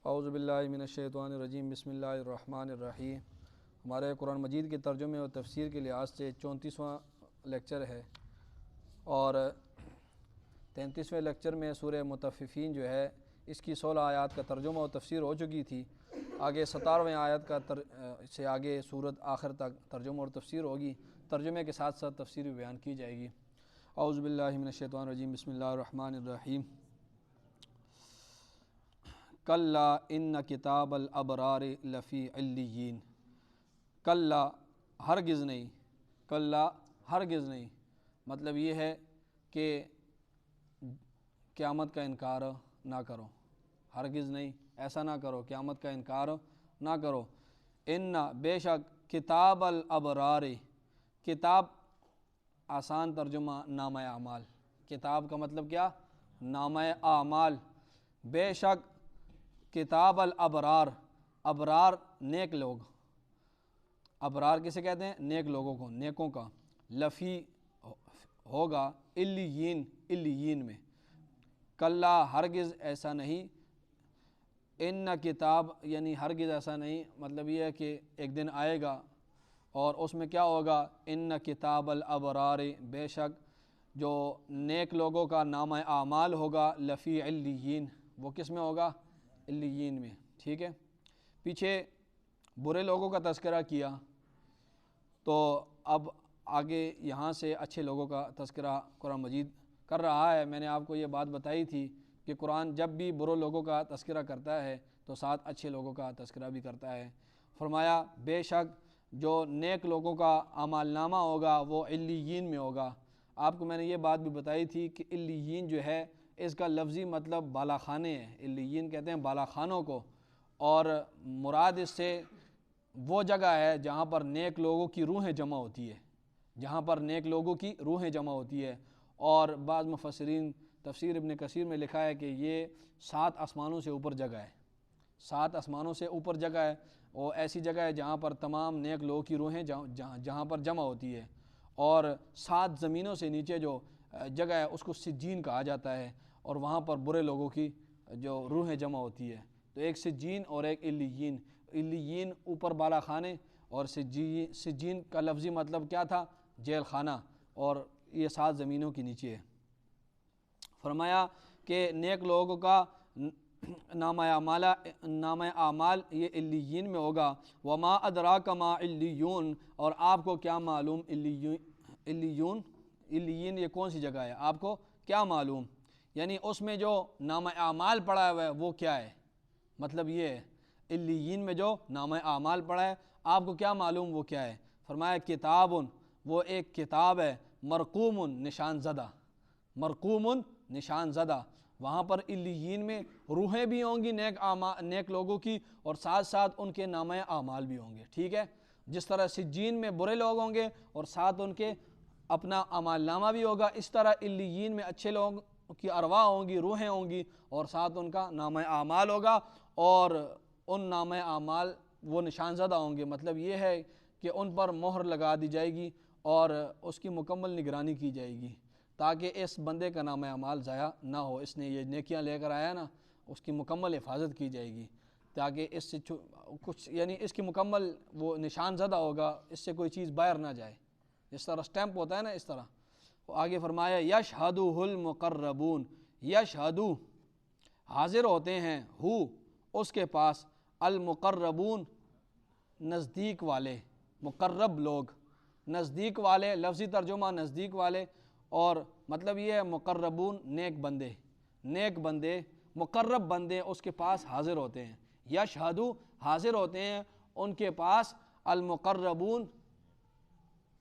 اعوذ باللہ من الشیطان الرجیم بسم اللہ الرحمن الرحیم۔ ہمارے قرآن مجید کے ترجمے اور تفسیر کے لحاظ سے 34واں لیکچر ہے، اور 33ویں لیکچر میں سورہ مطففین جو ہے اس کی 16 آیات کا ترجمہ اور تفسیر ہو چکی تھی۔ آگے 17ویں آیت کا سے آگے سورت آخر تک ترجمہ اور تفسیر ہوگی، ترجمے کے ساتھ ساتھ تفسیر بھی بیان کی جائے گی۔ اعوذ باللہ من الشیطان الرجیم بسم اللہ الرحمن الرحیم۔ کلا ان کتاب الابرار لفی علیین۔ کلا ہرگز نہیں، کلا ہرگز نہیں، مطلب یہ ہے کہ قیامت کا انکار نہ کرو، ہرگز نہیں ایسا نہ کرو، قیامت کا انکار نہ کرو۔ ان بے شک کتاب الابرار، کتاب آسان ترجمہ نامہ اعمال، کتاب کا مطلب کیا؟ نامہ اعمال۔ بے شک کتاب الابرار، ابرار نیک لوگ، ابرار کسے کہتے ہیں؟ نیک لوگوں کو، نیکوں کا، لفی ہوگا علیین، علیین میں۔ کلا ہرگز ایسا نہیں، ان کتاب یعنی ہرگز ایسا نہیں، مطلب یہ ہے کہ ایک دن آئے گا اور اس میں کیا ہوگا؟ ان کتاب الابرار، بے شک جو نیک لوگوں کا نامہ اعمال ہوگا، لفی علیین، وہ کس میں ہوگا؟ علیین میں، ٹھیک ہے۔ پیچھے برے لوگوں کا تذکرہ کیا، تو اب آگے یہاں سے اچھے لوگوں کا تذکرہ قرآن مجید کر رہا ہے۔ میں نے آپ کو یہ بات بتائی تھی کہ قرآن جب بھی برے لوگوں کا تذکرہ کرتا ہے تو ساتھ اچھے لوگوں کا تذکرہ بھی کرتا ہے۔ فرمایا بے شک جو نیک لوگوں کا اعمال نامہ ہوگا وہ علیین میں ہوگا۔ آپ کو میں نے یہ بات بھی بتائی تھی کہ علیین جو ہے اس کا لفظی مطلب بالا خانے ہے، علیین کہتے ہیں بالا خانوں کو، اور مراد اس سے وہ جگہ ہے جہاں پر نیک لوگوں کی روحیں جمع ہوتی ہے، جہاں پر نیک لوگوں کی روحیں جمع ہوتی ہے۔ اور بعض مفسرین تفسیر ابن کثیر میں لکھا ہے کہ یہ 7 آسمانوں سے اوپر جگہ ہے، 7 آسمانوں سے اوپر جگہ ہے، وہ ایسی جگہ ہے جہاں پر تمام نیک لوگوں کی روحیں جہاں پر جمع ہوتی ہے۔ اور 7 زمینوں سے نیچے جو جگہ ہے اس کو سجین کہا جاتا ہے، اور وہاں پر برے لوگوں کی جو روحیں جمع ہوتی ہے۔ تو ایک سجین اور ایک علیین، علیین اوپر بالا خانے، اور سجین کا لفظی مطلب کیا تھا؟ جیل خانہ، اور یہ 7 زمینوں کے نیچے ہے۔ فرمایا کہ نیک لوگوں کا نامہ اعمال یہ علیین میں ہوگا۔ وما ادراک ما علیون، اور آپ کو کیا معلوم علیون، علیین یہ کون سی جگہ ہے، آپ کو کیا معلوم؟ یعنی اس میں جو نامہ اعمال پڑا ہوا ہے وہ کیا ہے، مطلب یہ ہے علیین میں جو نامہ اعمال پڑا ہے آپ کو کیا معلوم وہ کیا ہے؟ فرمایا کتاب، وہ ایک کتاب ہے، مرقوم نشان زدہ، مرقوم نشان زدہ۔ وہاں پر علیین میں روحیں بھی ہوں گی نیک لوگوں کی، اور ساتھ ساتھ ان کے نامہ اعمال بھی ہوں گے، ٹھیک ہے۔ جس طرح سجین میں برے لوگ ہوں گے اور ساتھ ان کے اپنا اعمال نامہ بھی ہوگا، اس طرح علیین میں اچھے لوگ کی ارواح ہوں گی، روحیں ہوں گی، اور ساتھ ان کا نامہ اعمال ہوگا، اور ان نامہ اعمال وہ نشان زدہ ہوں گے۔ مطلب یہ ہے کہ ان پر مہر لگا دی جائے گی اور اس کی مکمل نگرانی کی جائے گی، تاکہ اس بندے کا نامہ اعمال ضائع نہ ہو، اس نے یہ نیکیاں لے کر آیا نا، اس کی مکمل حفاظت کی جائے گی، تاکہ اس سے کچھ یعنی اس کی مکمل وہ نشان زدہ ہوگا، اس سے کوئی چیز باہر نہ جائے، جس طرح سٹیمپ ہوتا ہے نا، اس طرح۔ آگے فرمایا یشہدہ المقربون، یشہدہ حاضر ہوتے ہیں، اس کے پاس، المقربون نزدیک والے، مقرب لوگ، نزدیک والے، لفظی ترجمہ نزدیک والے، اور مطلب یہ ہے مقربون نیک بندے، نیک بندے، مقرب بندے اس کے پاس حاضر ہوتے ہیں۔ یشہدہ حاضر ہوتے ہیں ان کے پاس، المقربون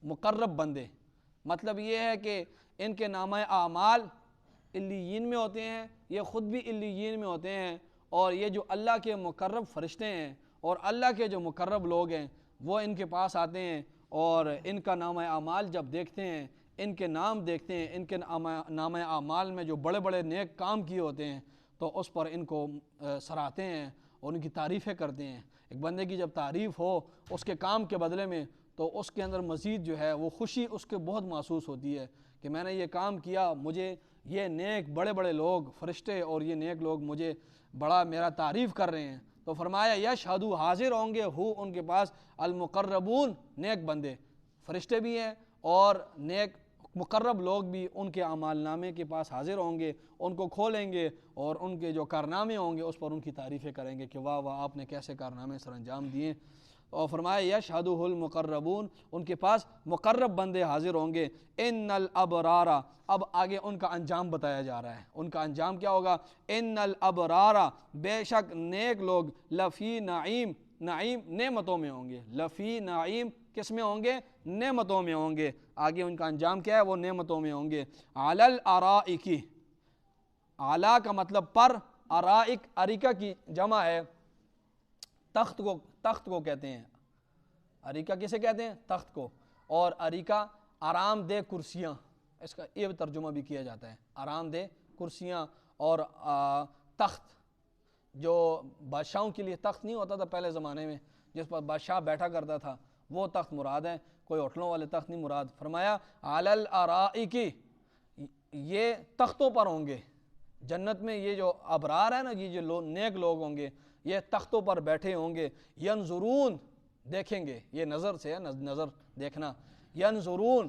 مقرب بندے، مطلب یہ ہے کہ ان کے نامہ اعمال علیین میں ہوتے ہیں، یہ خود بھی علیین میں ہوتے ہیں، اور یہ جو اللہ کے مقرب فرشتے ہیں اور اللہ کے جو مقرب لوگ ہیں وہ ان کے پاس آتے ہیں، اور ان کا نامہ اعمال جب دیکھتے ہیں، ان کے نام دیکھتے ہیں، ان کے نامہ اعمال میں جو بڑے بڑے نیک کام کیے ہوتے ہیں تو اس پر ان کو سراہتے ہیں اور ان کی تعریفیں کرتے ہیں۔ ایک بندے کی جب تعریف ہو اس کے کام کے بدلے میں تو اس کے اندر مزید جو ہے وہ خوشی اس کے بہت محسوس ہوتی ہے کہ میں نے یہ کام کیا، مجھے یہ نیک بڑے بڑے لوگ فرشتے اور یہ نیک لوگ مجھے بڑا میرا تعریف کر رہے ہیں. تو فرمایا یشہدو حاضر ہوں گے ہو ان کے پاس المقربون نیک بندے, فرشتے بھی ہیں اور نیک مقرب لوگ بھی ان کے اعمال نامے کے پاس حاضر ہوں گے, ان کو کھولیں گے اور ان کے جو کارنامے ہوں گے اس پر ان کی تعریفیں کریں گے کہ واہ واہ آپ نے کیسے کارنامے سر انجام دیے. اور فرمایا یشہدہ المقربون, ان کے پاس مقرب بندے حاضر ہوں گے. ان الابرارا, اب آگے ان کا انجام بتایا جا رہا ہے, ان کا انجام کیا ہوگا. ان الابرارا, بے شک نیک لوگ, لفی نعیم, نعیم نعمتوں میں ہوں گے, لفی نعیم کس میں ہوں گے, نعمتوں میں ہوں گے. آگے ان کا انجام کیا ہے, وہ نعمتوں میں ہوں گے. علی الارائک, اعلیٰ کا مطلب پر, ارائک اریکہ کی جمع ہے تخت کو, تخت کو کہتے ہیں. اریکہ کسے کہتے ہیں, تخت کو. اور اریکہ آرام دہ کرسیاں, اس کا یہ ترجمہ بھی کیا جاتا ہے, آرام دہ کرسیاں. اور تخت جو بادشاہوں کے لیے تخت نہیں ہوتا تھا پہلے زمانے میں جس پر بادشاہ بیٹھا کرتا تھا, وہ تخت مراد ہے, کوئی ہوٹلوں والے تخت نہیں مراد. فرمایا علی الارائک, یہ تختوں پر ہوں گے جنت میں. یہ جو ابرار ہے نا, یہ جو نیک لوگ ہوں گے یہ تختوں پر بیٹھے ہوں گے. ینظرون, دیکھیں گے, یہ نظر سے ہے, نظر دیکھنا. ینظرون,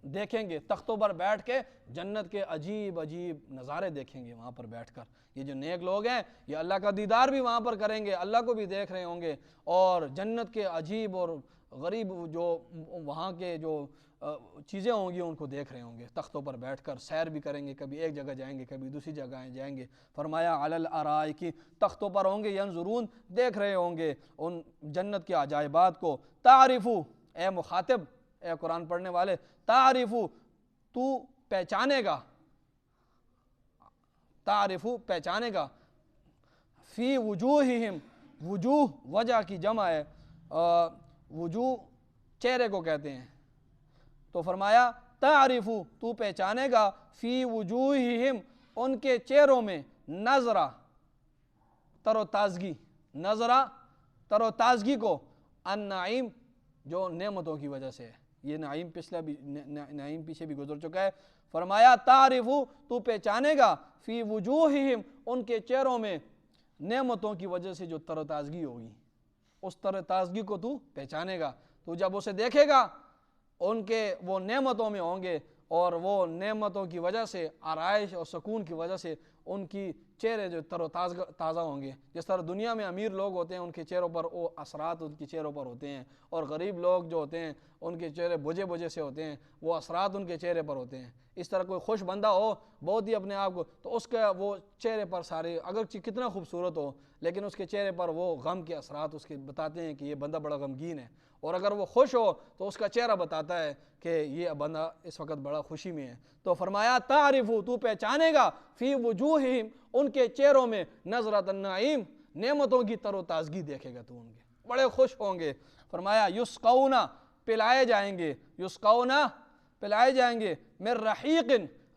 دیکھیں گے, تختوں پر بیٹھ کے جنت کے عجیب عجیب نظارے دیکھیں گے وہاں پر بیٹھ کر. یہ جو نیک لوگ ہیں یہ اللہ کا دیدار بھی وہاں پر کریں گے, اللہ کو بھی دیکھ رہے ہوں گے, اور جنت کے عجیب اور غریب جو وہاں کے جو چیزیں ہوں گی ان کو دیکھ رہے ہوں گے. تختوں پر بیٹھ کر سیر بھی کریں گے, کبھی ایک جگہ جائیں گے کبھی دوسری جگہ جائیں گے. فرمایا علی الارائک, تختوں پر ہوں گے, ینظرون دیکھ رہے ہوں گے ان جنت کے عجائبات کو. تعرفو, اے مخاطب, اے قرآن پڑھنے والے, تعرفو تو پہچانے گا, تعرفو پہچانے گا, فی وجوہہم, وجوہ وجہ کی جمع ہے, وجوہ چہرے کو کہتے ہیں. تو فرمایا تعرفو تو پہچانے گا, فی وجوہہم ان کے چہروں میں, نظرہ تر و تازگی, نظرہ تر و تازگی کو, النعیم جو نعمتوں کی وجہ سے ہے. یہ نعیم پچھلا بھی, نعیم پیچھے بھی گزر چکا ہے. فرمایا تعرفو تو پہچانے گا, فی وجوہہم ان کے چہروں میں, نعمتوں کی وجہ سے جو تر و تازگی ہوگی اس تر و تازگی کو تو پہچانے گا. تو جب اسے دیکھے گا ان کے وہ نعمتوں میں ہوں گے, اور وہ نعمتوں کی وجہ سے, آرائش اور سکون کی وجہ سے ان کی چہرے جو تر و تازہ ہوں گے. جس طرح دنیا میں امیر لوگ ہوتے ہیں ان کے چہروں پر وہ اثرات ان کے چہروں پر ہوتے ہیں, اور غریب لوگ جو ہوتے ہیں ان کے چہرے بجھے بجھے سے ہوتے ہیں, وہ اثرات ان کے چہرے پر ہوتے ہیں. اس طرح کوئی خوش بندہ ہو بہت ہی اپنے آپ کو, تو اس کا وہ چہرے پر سارے, اگرچہ کتنا خوبصورت ہو لیکن اس کے چہرے پر وہ غم کے اثرات اس کے بتاتے ہیں کہ یہ بندہ بڑا غمگین ہے. اور اگر وہ خوش ہو تو اس کا چہرہ بتاتا ہے کہ یہ بندہ اس وقت بڑا خوشی میں ہے. تو فرمایا تعرفو تو پہچانے گا, فی وجوہہم ان کے چہروں میں, نظرۃ النعیم نعمتوں کی تر و تازگی دیکھے گا تو ان کے, بڑے خوش ہوں گے. فرمایا یسقون پلائے جائیں گے, یسقون پلائے جائیں گے, من رحیق,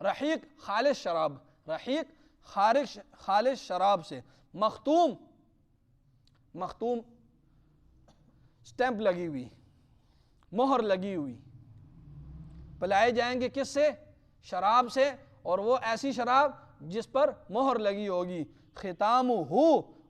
رحیق خالص شراب, رحیق خالص شراب سے, مختوم, مختوم سٹیمپ لگی ہوئی, مہر لگی ہوئی. پلائے جائیں گے کس سے, شراب سے, اور وہ ایسی شراب جس پر مہر لگی ہوگی. ختامہ,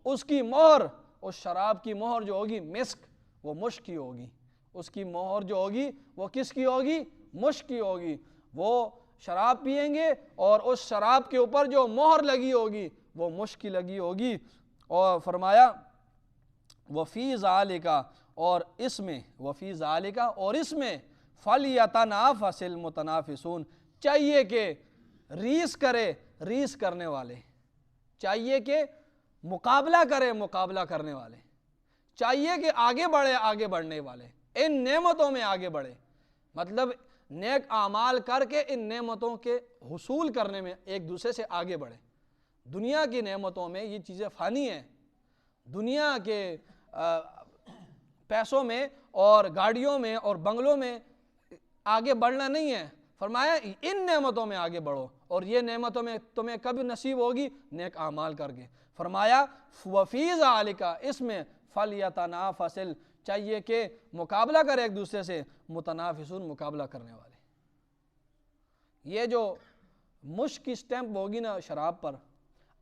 اس کی مہر, اس شراب کی مہر جو ہوگی, مسک, وہ مشک کی ہوگی. اس کی مہر جو ہوگی وہ کس کی ہوگی, مشک کی ہوگی. وہ شراب پئیں گے اور اس شراب کے اوپر جو مہر لگی ہوگی وہ مشک کی لگی ہوگی. اور فرمایا وفی ذالک, اور اس میں, وفی ذالک اور اس میں, فلیتنافس المتنافسون چاہیے کہ ریس کرے ریس کرنے والے, چاہیے کہ مقابلہ کرے مقابلہ کرنے والے, چاہیے کہ آگے بڑھے آگے بڑھنے والے, ان نعمتوں میں آگے بڑھے. مطلب نیک اعمال کر کے ان نعمتوں کے حصول کرنے میں ایک دوسرے سے آگے بڑھے. دنیا کی نعمتوں میں یہ چیزیں فانی ہیں, دنیا کے پیسوں میں اور گاڑیوں میں اور بنگلوں میں آگے بڑھنا نہیں ہے. فرمایا ان نعمتوں میں آگے بڑھو, اور یہ نعمتوں میں تمہیں کب نصیب ہوگی, نیک اعمال کر کے. فرمایا وفی ذالک, اس میں, فلیتنافس, چاہیے کہ مقابلہ کرے ایک دوسرے سے, متنافسون مقابلہ کرنے والے. یہ جو مشک کی سٹیمپ ہوگی نا شراب پر,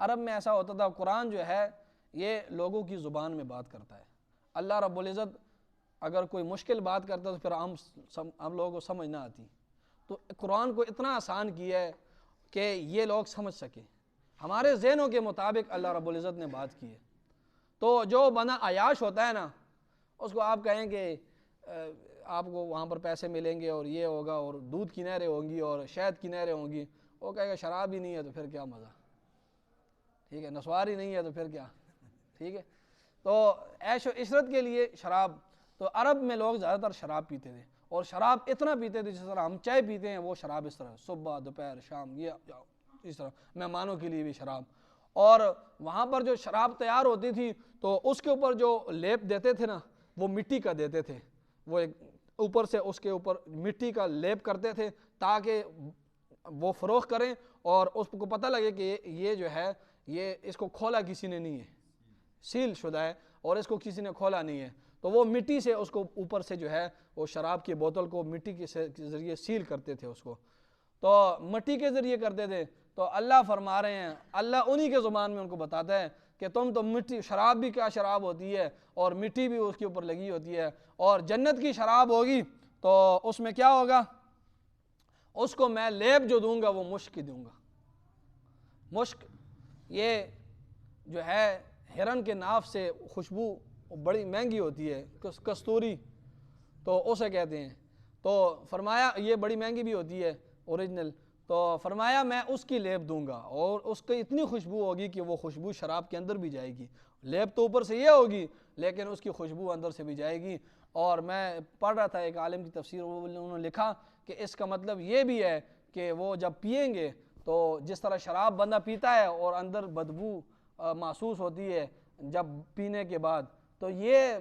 عرب میں ایسا ہوتا تھا، قرآن جو ہے یہ لوگوں کی زبان میں بات کرتا ہے. اللہ رب العزت اگر کوئی مشکل بات کرتا ہے تو پھر ہم لوگوں کو سمجھ نہ آتی، تو قرآن کو اتنا آسان کیا ہے کہ یہ لوگ سمجھ سکیں. ہمارے ذہنوں کے مطابق اللہ رب العزت نے بات کی ہے. تو جو بنا عیاش ہوتا ہے نا، اس کو آپ کہیں کہ آپ کو وہاں پر پیسے ملیں گے اور یہ ہوگا اور دودھ کی نہریں ہوں گی اور شہد کی نہریں ہوں گی، وہ کہے گا شراب ہی نہیں ہے تو پھر کیا مزہ، ٹھیک ہے، نسوار ہی نہیں ہے تو پھر کیا، ٹھیک ہے. تو عیش و عشرت کے لیے شراب، تو عرب میں لوگ زیادہ تر شراب پیتے تھے، اور شراب اتنا پیتے تھے جس طرح ہم چائے پیتے ہیں، وہ شراب اس طرح صبح دوپہر شام، یہ اس طرح مہمانوں کے لیے بھی شراب. اور وہاں پر جو شراب تیار ہوتی تھی تو اس کے اوپر جو لیپ دیتے تھے نا، وہ مٹی کا دیتے تھے، وہ ایک اوپر سے اس کے اوپر مٹی کا لیپ کرتے تھے تاکہ وہ فروخت کریں اور اس کو پتہ لگے کہ یہ جو ہے یہ اس کو کھولا کسی نے نہیں ہے، سیل شدہ ہے اور اس کو کسی نے کھولا نہیں ہے. تو وہ مٹی سے اس کو اوپر سے جو ہے وہ شراب کی بوتل کو مٹی کے ذریعے سیل کرتے تھے اس کو، تو مٹی کے ذریعے کرتے تھے. تو اللہ فرما رہے ہیں، اللہ انہی کے زبان میں ان کو بتاتا ہے کہ تم تو مٹی، شراب بھی کیا شراب ہوتی ہے اور مٹی بھی اس کے اوپر لگی ہوتی ہے، اور جنت کی شراب ہوگی تو اس میں کیا ہوگا، اس کو میں لیپ جو دوں گا وہ مشک دوں گا. مشک یہ جو ہے ہرن کے ناف سے خوشبو بڑی مہنگی ہوتی ہے، کستوری تو اسے کہتے ہیں. تو فرمایا یہ بڑی مہنگی بھی ہوتی ہے اوریجنل، تو فرمایا میں اس کی لیپ دوں گا اور اس کی اتنی خوشبو ہوگی کہ وہ خوشبو شراب کے اندر بھی جائے گی. لیپ تو اوپر سے یہ ہوگی لیکن اس کی خوشبو اندر سے بھی جائے گی. اور میں پڑھ رہا تھا ایک عالم کی تفسیر، انہوں نے لکھا کہ اس کا مطلب یہ بھی ہے کہ وہ جب پئیں گے تو جس طرح شراب بندہ پیتا ہے اور اندر بدبو محسوس ہوتی ہے جب پینے کے بعد، تو یہ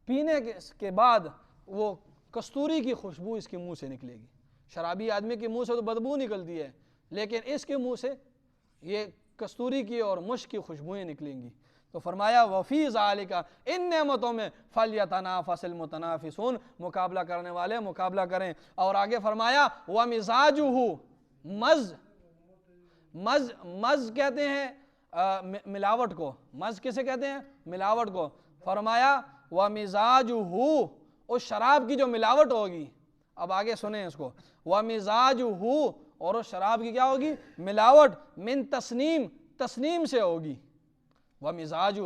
پینے کے بعد وہ کستوری کی خوشبو اس کے منہ سے نکلے گی. شرابی آدمی کے منہ سے تو بدبو نکلتی ہے لیکن اس کے منہ سے یہ کستوری کی اور مشک کی خوشبوئیں نکلیں گی. تو فرمایا وفی ذالک، ان نعمتوں میں فلیتنافس المتنافسون، مقابلہ کرنے والے مقابلہ کریں. اور آگے فرمایا ومزاجہ، مز کہتے ہیں ملاوٹ کو، مز کسے کہتے ہیں، ملاوٹ کو. فرمایا ومزاجہ، اس شراب کی جو ملاوٹ ہوگی، اب آگے سنیں اس کو، ومزاجہ، اور اس شراب کی کیا ہوگی، ملاوٹ، من تسنیم سے ہوگی. ومزاجہ،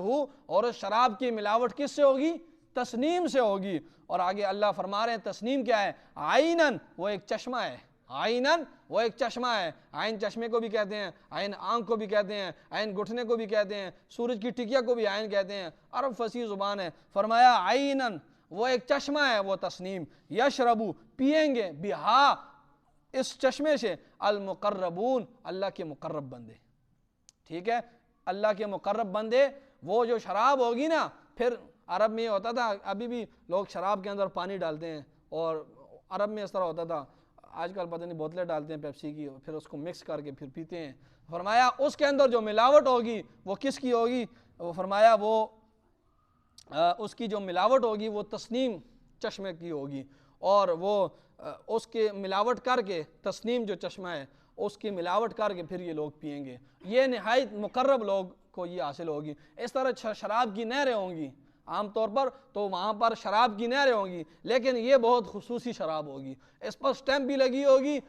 اور اس شراب کی ملاوٹ کس سے ہوگی، تسنیم سے ہوگی. اور آگے اللہ فرما رہے ہیں تسنیم کیا ہے، عینن، وہ ایک چشمہ ہے، عینن وہ ایک چشمہ ہے. عین چشمے کو بھی کہتے ہیں، عین آنکھ کو بھی کہتے ہیں، عین گھٹنے کو بھی کہتے ہیں، سورج کی ٹکیا کو بھی عین کہتے ہیں، عرب فصیح زبان ہے. فرمایا عینن، وہ ایک چشمہ ہے، وہ تسنیم، یشربو، پئیں گے، بہا، اس چشمے سے، المقربون، اللہ کے مقرب بندے. ٹھیک ہے، اللہ کے مقرب بندے. وہ جو شراب ہوگی نا، پھر عرب میں یہ ہوتا تھا، ابھی بھی لوگ شراب کے اندر پانی ڈالتے ہیں، اور عرب میں اس طرح ہوتا تھا، آج کل پتہ نہیں بوتلیں ڈالتے ہیں پیپسی کی، پھر اس کو مکس کر کے پھر پیتے ہیں. فرمایا اس کے اندر جو ملاوٹ ہوگی وہ کس کی ہوگی، وہ فرمایا وہ اس کی جو ملاوٹ ہوگی وہ تسنیم چشمے کی ہوگی، اور وہ اس کے ملاوٹ کر کے، تسنیم جو چشمہ ہے اس کی ملاوٹ کر کے پھر یہ لوگ پئیں گے. یہ نہایت مقرب لوگ کو یہ حاصل ہوگی. اس طرح شراب کی نہریں ہوں گی عام طور پر، تو وہاں پر شراب کی نہریں ہوں گی لیکن یہ بہت خصوصی شراب ہوگی، اس پر سٹیمپ بھی لگی ہوگی،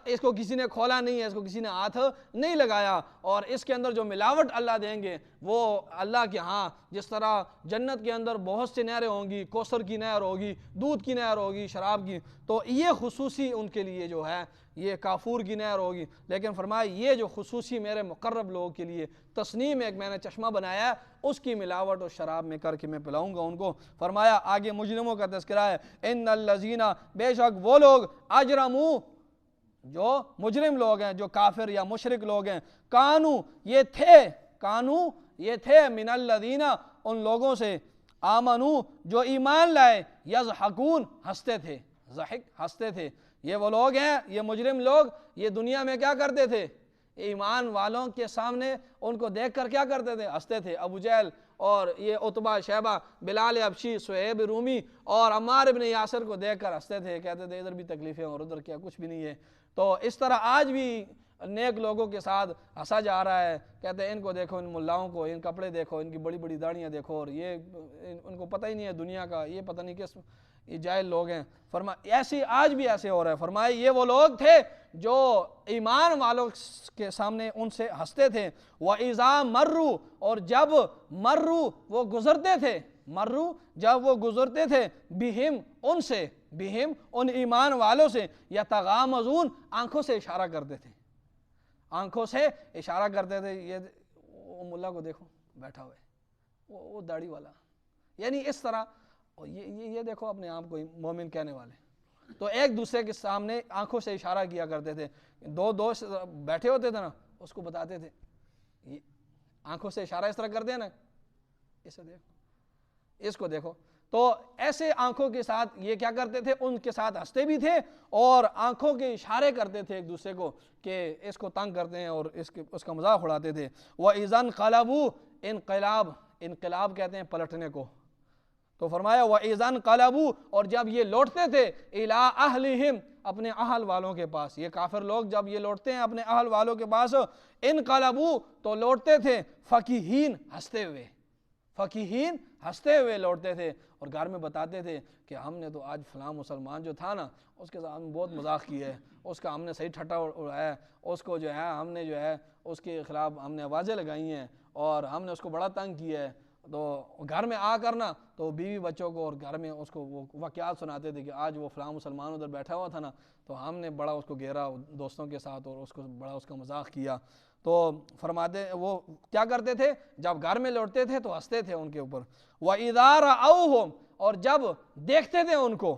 اس کو کسی نے کھولا نہیں ہے، اس کو کسی نے ہاتھ نہیں لگایا، اور اس کے اندر جو ملاوٹ اللہ دیں گے وہ اللہ کے ہاں، جس طرح جنت کے اندر بہت سی نہریں ہوں گی، کوثر کی نہر ہوگی، دودھ کی نہر ہوگی، شراب کی، تو یہ خصوصی ان کے لیے جو ہے یہ کافور کی نہر ہوگی. لیکن فرمایا یہ جو خصوصی میرے مقرب لوگوں کے لیے تسنیم ایک میں نے چشمہ بنایا ہے، اس کی ملاوٹ اور شراب میں کر کے میں پلاؤں گا ان کو. فرمایا آگے مجرموں کا تذکرہ ہے، ان الذین، بے شک وہ لوگ، اجرموا، جو مجرم لوگ ہیں، جو کافر یا مشرک لوگ ہیں، کانو، یہ تھے، من الذین، ان لوگوں سے، آمنو، جو ایمان لائے، یضحکون، ہنستے تھے، ضحک، ہنستے تھے. یہ وہ لوگ ہیں، یہ مجرم لوگ، یہ دنیا میں کیا کرتے تھے، ایمان والوں کے سامنے ان کو دیکھ کر کیا کرتے تھے، ہنستے تھے. ابو جہل اور یہ عتبہ، شیبہ، بلال حبشی، صہیب رومی اور عمار ابن یاسر کو دیکھ کر ہنستے تھے، کہتے تھے ادھر بھی تکلیفیں اور ادھر کیا کچھ بھی نہیں ہے. تو اس طرح آج بھی نیک لوگوں کے ساتھ ہنسا جا رہا ہے، کہتے ہیں ان کو دیکھو، ان ملاؤں کو، ان کپڑے دیکھو، ان کی بڑی بڑی داڑیاں دیکھو، اور یہ ان کو پتہ ہی نہیں ہے دنیا کا، یہ پتہ نہیں کس، یہ جاہل لوگ ہیں۔ ایسی آج بھی ایسے ہو رہا ہے۔ فرمائے یہ وہ لوگ تھے جو ایمان والوں کے سامنے ان سے ہنستے تھے۔ وَإِذَا مَرُّوا، اور جب مرو وہ گزرتے تھے، مرو جب وہ گزرتے تھے، بہم ان سے، بہم ان ایمان والوں سے، یتغامزون آنکھوں سے اشارہ کرتے تھے، آنکھوں سے اشارہ کرتے تھے۔ یہ وہ ملا کو دیکھو بیٹھا ہوا ہے، وہ داڑھی والا، یعنی اس طرح یہ دیکھو اپنے آپ کو مومن کہنے والے، تو ایک دوسرے کے سامنے آنکھوں سے اشارہ کیا کرتے تھے۔ دو دوست بیٹھے ہوتے تھے نا، اس کو بتاتے تھے، یہ آنکھوں سے اشارہ اس طرح کرتے ہیں نا، اسے دیکھو، اس کو دیکھو۔ تو ایسے آنکھوں کے ساتھ یہ کیا کرتے تھے، ان کے ساتھ ہنستے بھی تھے اور آنکھوں کے اشارے کرتے تھے ایک دوسرے کو کہ اس کو تنگ کرتے ہیں اور اس کا مذاق اڑاتے تھے۔ وَإِذَا انْقَلَبُوا، انقلاب کہتے ہیں پلٹنے کو، تو فرمایا وَإِذَا انْقَلَبُوا، اور جب یہ لوٹتے تھے، إِلَىٰ أَهْلِهِمْ، اپنے اہل والوں کے پاس، یہ کافر لوگ جب یہ لوٹتے ہیں اپنے اہل والوں کے پاس، انقلبوا تو لوٹتے تھے، فَكِهِينَ ہنستے ہوئے، فَكِهِينَ ہنستے ہوئے لوٹتے تھے، اور گھر میں بتاتے تھے کہ ہم نے تو آج فلاں مسلمان جو تھا نا، اس کے ساتھ بہت مذاق کیا ہے، اس کا ہم نے صحیح ٹھٹا اڑایا ہے، اس کو جو ہے ہم نے جو ہے اس کے خلاف ہم نے آوازیں لگائی ہیں، اور ہم نے اس کو بڑا تنگ کیا ہے۔ تو گھر میں آ کر نا، تو بیوی بچوں کو اور گھر میں اس کو وہ واقعات سناتے تھے کہ آج وہ فلاں مسلمان ادھر بیٹھا ہوا تھا نا، تو ہم نے بڑا اس کو گھیرا دوستوں کے ساتھ اور اس کو بڑا اس کا مذاق کیا۔ تو فرماتے وہ کیا کرتے تھے، جب گھر میں لوٹتے تھے تو ہنستے تھے ان کے اوپر۔ وَإِذَا رَأَوْهُمْ، اور جب دیکھتے تھے ان کو،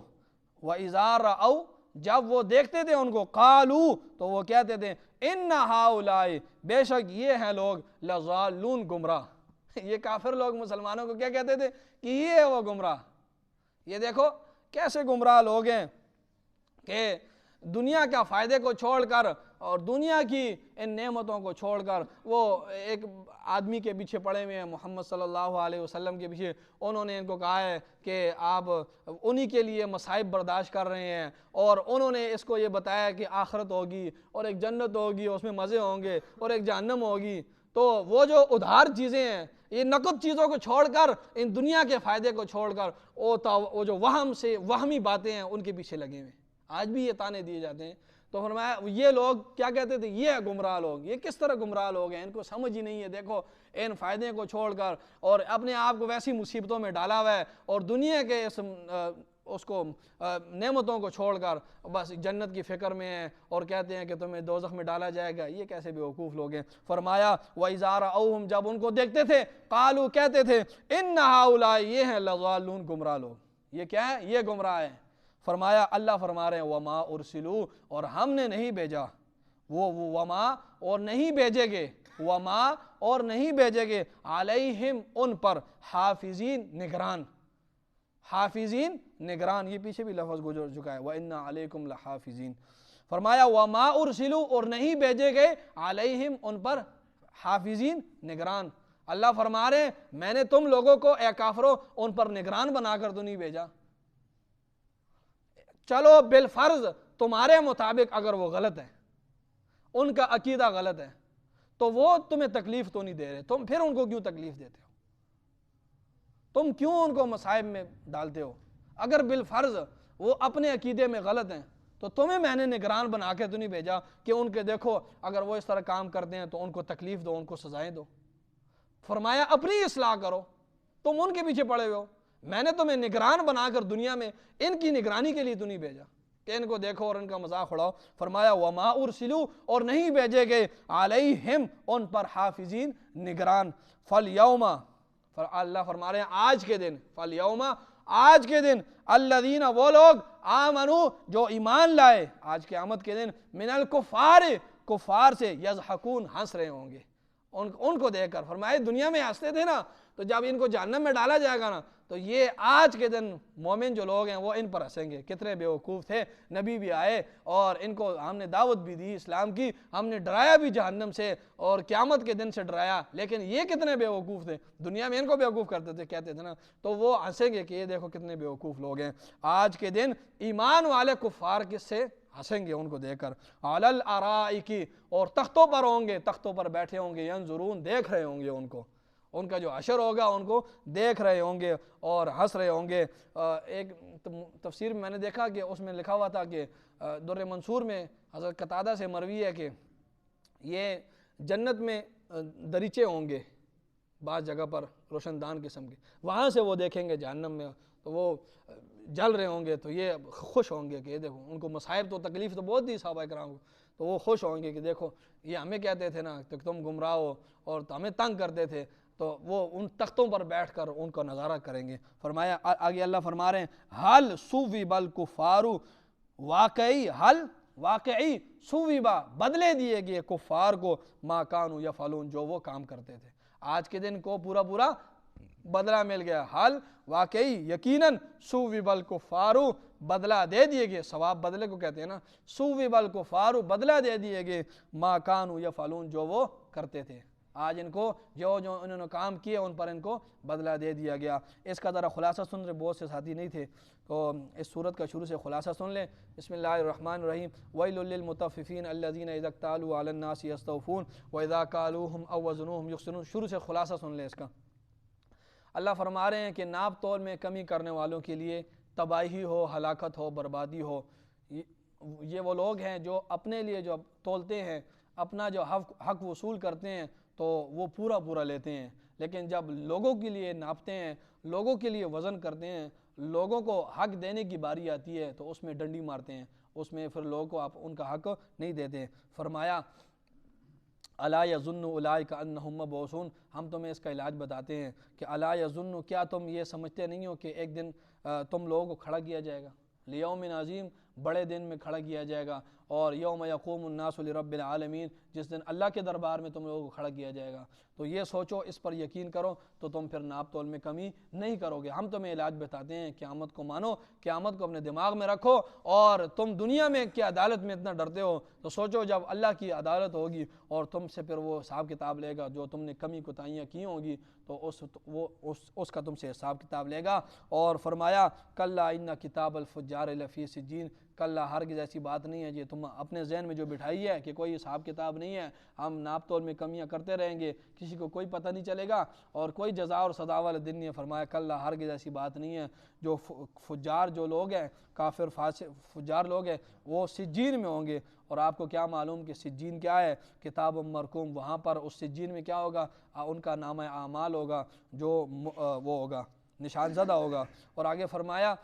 وَإِذَا رَأَوْا، جب وہ دیکھتے تھے ان کو، قالوا، تو وہ کہتے تھے، إِنَّ هَؤُلَاءِ، بے شک یہ ہیں لوگ، لَضَالُّونَ، گمراہ۔ یہ کافر لوگ مسلمانوں کو کیا کہتے تھے کہ یہ ہے وہ گمراہ۔ یہ دیکھو کیسے گمراہ لوگ ہیں کہ دنیا کا فائدے کو چھوڑ کر اور دنیا کی ان نعمتوں کو چھوڑ کر وہ ایک آدمی کے پیچھے پڑے ہوئے ہیں، محمد صلی اللہ علیہ وسلم کے پیچھے۔ انہوں نے ان کو کہا ہے کہ آپ انہی کے لیے مصائب برداشت کر رہے ہیں، اور انہوں نے اس کو یہ بتایا کہ آخرت ہوگی اور ایک جنت ہوگی، اس میں مزے ہوں گے، اور ایک جہنم ہوگی۔ تو وہ جو ادھار چیزیں ہیں، یہ نقد چیزوں کو چھوڑ کر، ان دنیا کے فائدے کو چھوڑ کر، وہ جو وہمی باتیں ہیں ان کے پیچھے لگے ہوئے ہیں۔ آج بھی یہ تانے دیے جاتے ہیں۔ تو فرمایا یہ لوگ کیا کہتے تھے، یہ گمراہ لوگ۔ یہ کس طرح گمراہ لوگ ہیں، ان کو سمجھ ہی نہیں ہے۔ دیکھو ان فائدے کو چھوڑ کر اور اپنے آپ کو ویسی مصیبتوں میں ڈالا ہوا ہے، اور دنیا کے اس کو نعمتوں کو چھوڑ کر بس جنت کی فکر میں ہیں، اور کہتے ہیں کہ تمہیں دوزخ میں ڈالا جائے گا۔ یہ کیسے بیوقوف لوگ ہیں۔ فرمایا وَإِذَا رَأَوْهُمْ، جب ان کو دیکھتے تھے، قالوا کہتے تھے، إِنَّ هَؤُلَاءِ، یہ ہیں، لَضَالُّونَ، گمراہ لوگ۔ یہ کیا ہے، یہ گمراہ ہیں۔ فرمایا اللہ فرما رہے ہیں وَمَا أُرْسِلُوا، اور ہم نے نہیں بھیجا، وہ وما اور نہیں بھیجے گے، وما اور نہیں بھیجے گے، علیہم ان پر، حافظین نگران، حافظین نگران۔ یہ پیچھے بھی لفظ گزر چکا ہے، وَإِنَّ عَلَيْكُمْ لَحَافِظِينَ۔ فرمایا وَمَا أُرْسِلُوا، اور نہیں بھیجے گئے، علیہم ان پر، حافظین نگران۔ اللہ فرما رہے ہیں میں نے تم لوگوں کو اے کافروں ان پر نگران بنا کر تو نہیں بھیجا۔ چلو بالفرض تمہارے مطابق اگر وہ غلط ہے، ان کا عقیدہ غلط ہے، تو وہ تمہیں تکلیف تو نہیں دے رہے، تم پھر ان کو کیوں تکلیف دیتے ہو؟ تم کیوں ان کو مصائب میں ڈالتے ہو؟ اگر بالفرض وہ اپنے عقیدے میں غلط ہیں تو تمہیں میں نے نگران بنا کے تو نہیں بھیجا کہ ان کے دیکھو اگر وہ اس طرح کام کرتے ہیں تو ان کو تکلیف دو، ان کو سزائیں دو۔ فرمایا اپنی اصلاح کرو، تم ان کے پیچھے پڑے ہوئے ہو، میں نے تمہیں نگران بنا کر دنیا میں ان کی نگرانی کے لیے تو نہیں بھیجا کہ ان کو دیکھو اور ان کا مذاق اڑاؤ۔ فرمایا وما ارسلوا، اور نہیں بھیجے گئے، علیہم ان پر، حافظین نگران، فالیوم، اللہ فرما رہے ہیں آج کے دن، فالیوم آج کے دن، الذین وہ لوگ، آمنو جو ایمان لائے، آج قیامت کے دن، من الکفار کفار سے، یضحکون ہنس رہے ہوں گے ان کو دیکھ کر۔ فرمائے دنیا میں ہنستے تھے نا، تو جب ان کو جہنم میں ڈالا جائے گا نا، تو یہ آج کے دن مومن جو لوگ ہیں وہ ان پر ہنسیں گے، کتنے بیوقوف تھے، نبی بھی آئے اور ان کو ہم نے دعوت بھی دی اسلام کی، ہم نے ڈرایا بھی جہنم سے اور قیامت کے دن سے ڈرایا، لیکن یہ کتنے بیوقوف تھے، دنیا میں ان کو بیوقوف کرتے تھے، کہتے تھے نا، تو وہ ہنسیں گے کہ یہ دیکھو کتنے بیوقوف لوگ ہیں۔ آج کے دن ایمان والے کفار کس سے ہنسیں گے ان کو دیکھ کر. علل ارائکی، اور تختوں پر ہوں گے، تختوں پر بیٹھے ہوں گے. ینظرون، دیکھ رہے ہوں گے ان کو، ان کا جو حشر ہوگا ان کو دیکھ رہے ہوں گے اور ہنس رہے ہوں گے. ایک تفسیر میں نے دیکھا کہ اس میں لکھا ہوا تھا کہ در منصور میں حضرت قتادہ سے مروی ہے کہ یہ جنت میں دریچے ہوں گے بعض جگہ پر روشن دان قسم کے، وہاں سے وہ دیکھیں گے جہنم میں تو وہ جل رہے ہوں گے، تو یہ خوش ہوں گے کہ یہ دیکھو. ان کو مصائب تو تکلیف تو بہت دی صحابہ کرام کو، تو وہ خوش ہوں گے کہ دیکھو یہ ہمیں کہتے تھے نا کہ تم گمراہ ہو اور ہمیں تنگ کرتے تھے، تو وہ ان تختوں پر بیٹھ کر ان کا نظارہ کریں گے. فرمایا آگے اللہ فرما رہے ہیں حل ثوب الکفار، واقعی حل واقعی ثوبا بدلے دیے گئے کفار کو ما کانوا یفعلون جو وہ کام کرتے تھے. آج کے دن کو پورا بدلہ مل گیا. حل واقعی یقیناً ثوب الکفار بدلہ دے دیے گئے، ثواب بدلے کو کہتے ہیں نا. ثوب الکفار بدلہ دے دیے گئے ما کانوا یفعلون جو وہ کرتے تھے. آج ان کو جو انہوں نے کام کیے ان پر ان کو بدلہ دے دیا گیا. اس کا ذرا خلاصہ سن رہے بہت سے ساتھی نہیں تھے، تو اس صورت کا شروع سے خلاصہ سن لیں. بسم اللہ الرحمن الرحیم. ویل للمطففین الذین اذا اکتالوا علی الناس یستوفون واذا کالوہم او وزنوہم یخسرون. شروع سے خلاصہ سن لیں اس کا. اللہ فرما رہے ہیں کہ ناپ تول میں کمی کرنے والوں کے لیے تباہی ہو، ہلاکت ہو، بربادی ہو. یہ وہ لوگ ہیں جو اپنے لیے جو تولتے ہیں، اپنا جو حق وصول کرتے ہیں تو وہ پورا لیتے ہیں، لیکن جب لوگوں کے لیے ناپتے ہیں، لوگوں کے لیے وزن کرتے ہیں، لوگوں کو حق دینے کی باری آتی ہے تو اس میں ڈنڈی مارتے ہیں، اس میں پھر لوگوں کو آپ ان کا حق نہیں دیتے. فرمایا الا یظن اولئک انہم مبعوثون. ہم تمہیں اس کا علاج بتاتے ہیں کہ الا یظن، کیا تم یہ سمجھتے نہیں ہو کہ ایک دن تم لوگوں کو کھڑا کیا جائے گا. لیوم عظیم، بڑے دن میں کھڑا کیا جائے گا. اور یوم یقوم الناس لرب العالمین، جس دن اللہ کے دربار میں تم لوگوں کو کھڑا کیا جائے گا. تو یہ سوچو، اس پر یقین کرو تو تم پھر ناپ تول میں کمی نہیں کرو گے. ہم تمہیں علاج بتاتے ہیں، قیامت کو مانو، قیامت کو اپنے دماغ میں رکھو. اور تم دنیا میں کیا عدالت میں اتنا ڈرتے ہو، تو سوچو جب اللہ کی عدالت ہوگی اور تم سے پھر وہ حساب کتاب لے گا، جو تم نے کمی کوتاہیاں کی ہوں گی تو اس کا تم سے حساب کتاب لے گا. اور فرمایا کلا ان کتاب الفجار لفی سجین. کلا، ہرگز ایسی بات نہیں ہے جی تم اپنے ذہن میں جو بٹھائی ہے کہ کوئی حساب کتاب نہیں ہے، ہم ناپ تول میں کمیاں کرتے رہیں گے، کسی کو کوئی پتہ نہیں چلے گا اور کوئی جزا اور سزا والا دن نہیں ہے. فرمایا کلا، ہرگز ایسی بات نہیں ہے. جو فجار جو لوگ ہیں، کافر فاسق فجار لوگ ہیں، وہ سجین میں ہوں گے. اور آپ کو کیا معلوم کہ سجین کیا ہے؟ کتاب مرقوم. وہاں پر اس سجین میں کیا ہوگا؟ ان کا نامہ اعمال ہوگا جو وہ ہوگا نشان زدہ ہوگا. اور آگے فرمایا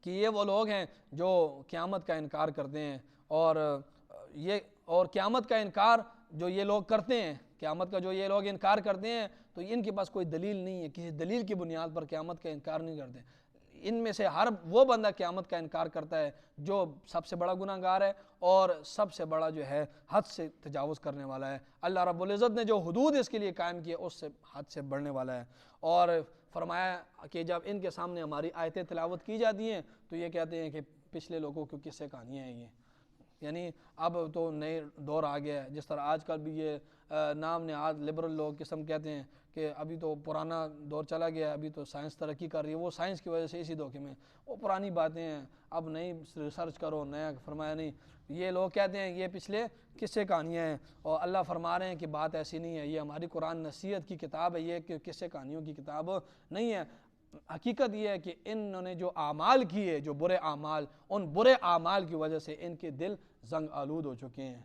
کہ یہ وہ لوگ ہیں جو قیامت کا انکار کرتے ہیں. اور قیامت کا انکار جو یہ لوگ کرتے ہیں، قیامت کا جو یہ لوگ انکار کرتے ہیں تو ان کے پاس کوئی دلیل نہیں ہے، کسی دلیل کی بنیاد پر قیامت کا انکار نہیں کرتے. ان میں سے ہر وہ بندہ قیامت کا انکار کرتا ہے جو سب سے بڑا گناہ گار ہے اور سب سے بڑا جو ہے حد سے تجاوز کرنے والا ہے. اللہ رب العزت نے جو حدود اس کے لیے قائم کی ہے اس سے حد سے بڑھنے والا ہے. اور فرمایا کہ جب ان کے سامنے ہماری آیتیں تلاوت کی جاتی ہیں تو یہ کہتے ہیں کہ پچھلے لوگوں کی قصے کہانیاں ہیں یہ، یعنی اب تو نئے دور آ گیا ہے. جس طرح آج کل بھی یہ نام نہاد لبرل لوگ قسم کہتے ہیں کہ ابھی تو پرانا دور چلا گیا ہے، ابھی تو سائنس ترقی کر رہی ہے، وہ سائنس کی وجہ سے اسی دھوکے میں، وہ پرانی باتیں ہیں، اب نئی ریسرچ کرو نیا. فرمایا نہیں، یہ لوگ کہتے ہیں یہ پچھلے قصے کہانیاں ہیں. اور اللہ فرما رہے ہیں کہ بات ایسی نہیں ہے، یہ ہماری قرآن نصیحت کی کتاب ہے، یہ قصے کہانیوں کی کتاب نہیں ہے. حقیقت یہ ہے کہ انہوں نے جو اعمال کیے، جو برے اعمال، ان برے اعمال کی وجہ سے ان کے دل زنگ آلود ہو چکے ہیں.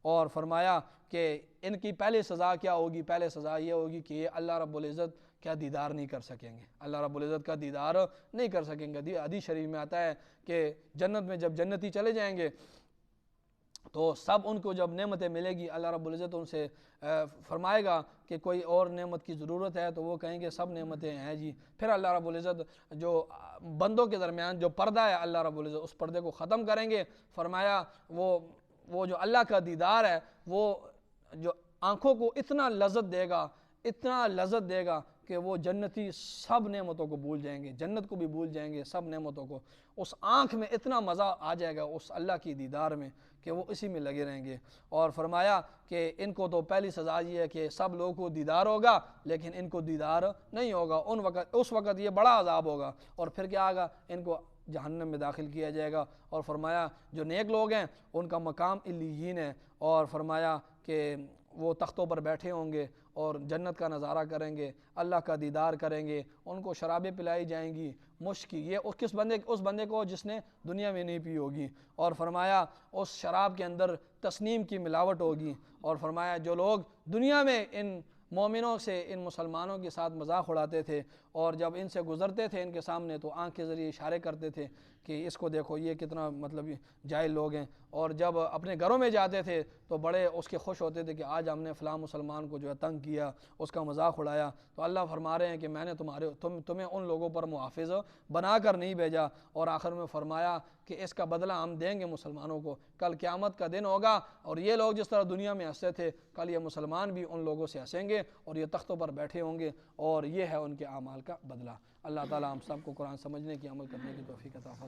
اور فرمایا کہ ان کی پہلے سزا کیا ہوگی؟ پہلے سزا یہ ہوگی کہ یہ اللہ رب العزت کیا دیدار نہیں کر سکیں گے، اللہ رب العزت کا دیدار نہیں کر سکیں گے. حدیث شریف میں آتا ہے کہ جنت میں جب جنتی چلے جائیں گے تو سب ان کو جب نعمتیں ملے گی، اللہ رب العزت ان سے فرمائے گا کہ کوئی اور نعمت کی ضرورت ہے تو وہ کہیں گے سب نعمتیں ہیں جی. پھر اللہ رب العزت جو بندوں کے درمیان جو پردہ ہے، اللہ رب العزت اس پردے کو ختم کریں گے. فرمایا وہ جو اللہ کا دیدار ہے وہ جو آنکھوں کو اتنا لذت دے گا، اتنا لذت دے گا کہ وہ جنتی سب نعمتوں کو بھول جائیں گے، جنت کو بھی بھول جائیں گے، سب نعمتوں کو. اس آنکھ میں اتنا مزہ آ جائے گا اس اللہ کی دیدار میں کہ وہ اسی میں لگے رہیں گے. اور فرمایا کہ ان کو تو پہلی سزا یہ ہے کہ سب لوگوں کو دیدار ہوگا لیکن ان کو دیدار نہیں ہوگا. اس وقت یہ بڑا عذاب ہوگا. اور پھر کیا ہوگا؟ ان کو جہنم میں داخل کیا جائے گا۔ اور فرمایا جو نیک لوگ ہیں ان کا مقام علیین ہے، اور فرمایا کہ وہ تختوں پر بیٹھے ہوں گے اور جنت کا نظارہ کریں گے، اللہ کا دیدار کریں گے، ان کو شرابیں پلائی جائیں گی مشک کی، یہ اس بندے کو جس نے دنیا میں نہیں پی ہوگی، اور فرمایا اس شراب کے اندر تسنیم کی ملاوٹ ہوگی، اور فرمایا جو لوگ دنیا میں ان مومنوں سے، ان مسلمانوں کے ساتھ مذاق اڑاتے تھے اور جب ان سے گزرتے تھے ان کے سامنے تو آنکھ کے ذریعے اشارے کرتے تھے کہ اس کو دیکھو یہ کتنا مطلب جاہل لوگ ہیں، اور جب اپنے گھروں میں جاتے تھے تو بڑے اس کے خوش ہوتے تھے کہ آج ہم نے فلاں مسلمان کو جو ہے تنگ کیا، اس کا مذاق اڑایا۔ تو اللہ فرما رہے ہیں کہ میں نے تمہیں ان لوگوں پر محافظ بنا کر نہیں بھیجا، اور آخر میں فرمایا کہ اس کا بدلہ ہم دیں گے مسلمانوں کو، کل قیامت کا دن ہوگا، اور یہ لوگ جس طرح دنیا میں ہنستے تھے کل یہ مسلمان بھی ان لوگوں سے ہنسیں گے اور یہ تختوں پر بیٹھے ہوں گے، اور یہ ہے ان کے اعمال کا بدلہ۔ اللہ تعالی ہم سب کو قرآن سمجھنے کی، عمل کرنے کی توفیق عطا فرمائے۔